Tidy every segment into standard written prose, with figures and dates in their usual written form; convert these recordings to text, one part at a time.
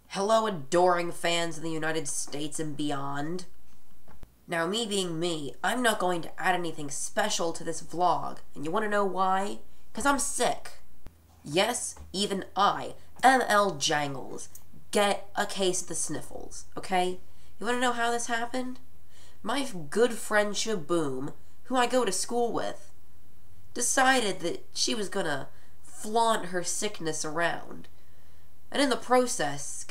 Hello, adoring fans in the United States and beyond. Now, me being me, I'm not going to add anything special to this vlog, and you want to know why? Because I'm sick. Yes, even I, ML Jangles, get a case of the sniffles, okay? You want to know how this happened? My good friend Shaboom, who I go to school with, decided that she was gonna flaunt her sickness around. And in the process,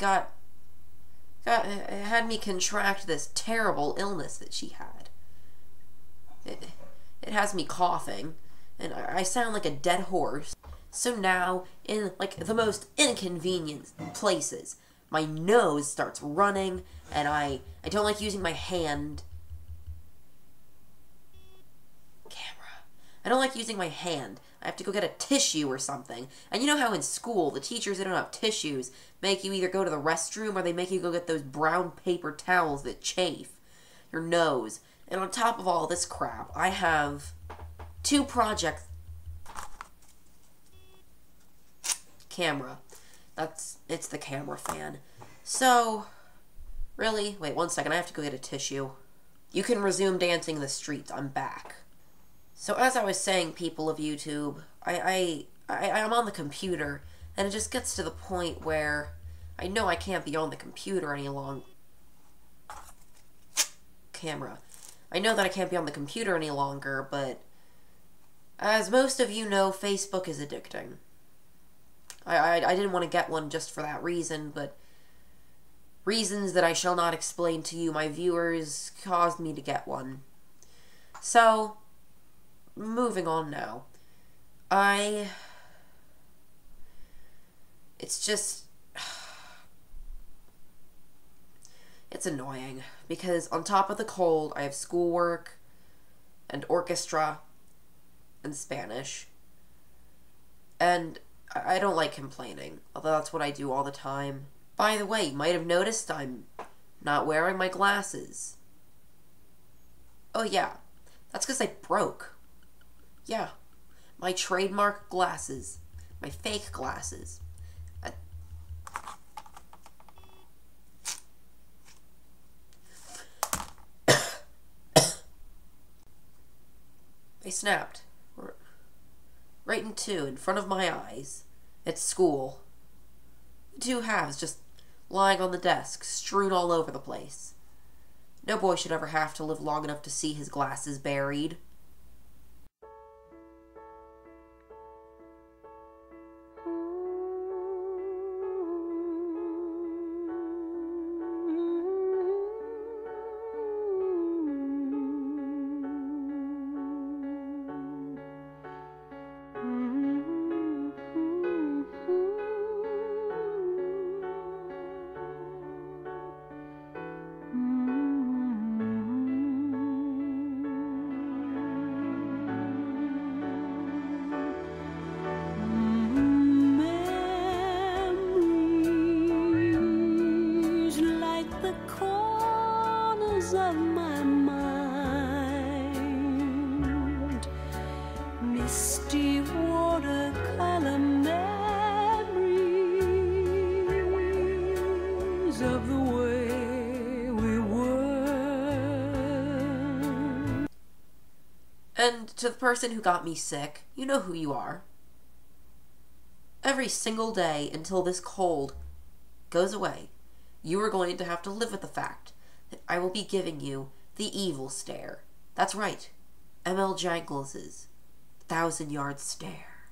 had me contract this terrible illness that she had. It has me coughing, and I sound like a dead horse. So now, in like the most inconvenient places, my nose starts running, and I don't like using my hand. I don't like using my hand. I have to go get a tissue or something. And you know how in school, the teachers that don't have tissues make you either go to the restroom or they make you go get those brown paper towels that chafe your nose. And on top of all this crap, I have 2 projects. Camera. It's the camera fan. So, really? Wait 1 second, I have to go get a tissue. You can resume dancing in the streets. I'm back. So as I was saying, people of YouTube, I'm on the computer, and it just gets to the point where I know I can't be on the computer any longer. Camera. I know that I can't be on the computer any longer, but as most of you know, Facebook is addicting. I didn't want to get one just for that reason, but reasons that I shall not explain to you, my viewers, caused me to get one. So, moving on now. It's just... It's annoying, because on top of the cold, I have schoolwork, and orchestra, and Spanish. And I don't like complaining, although that's what I do all the time. By the way, you might have noticed I'm not wearing my glasses. Oh yeah, that's because they broke. Yeah, my trademark glasses. My fake glasses. They snapped. Right in 2, in front of my eyes. At school. 2 halves just lying on the desk, strewn all over the place. No boy should ever have to live long enough to see his glasses buried. Of my mind, misty watercolor memories of the way we were. And to the person who got me sick, you know who you are. Every single day until this cold goes away, you are going to have to live with the fact that I will be giving you the evil stare. That's right, ML Jangles' 1,000-yard stare.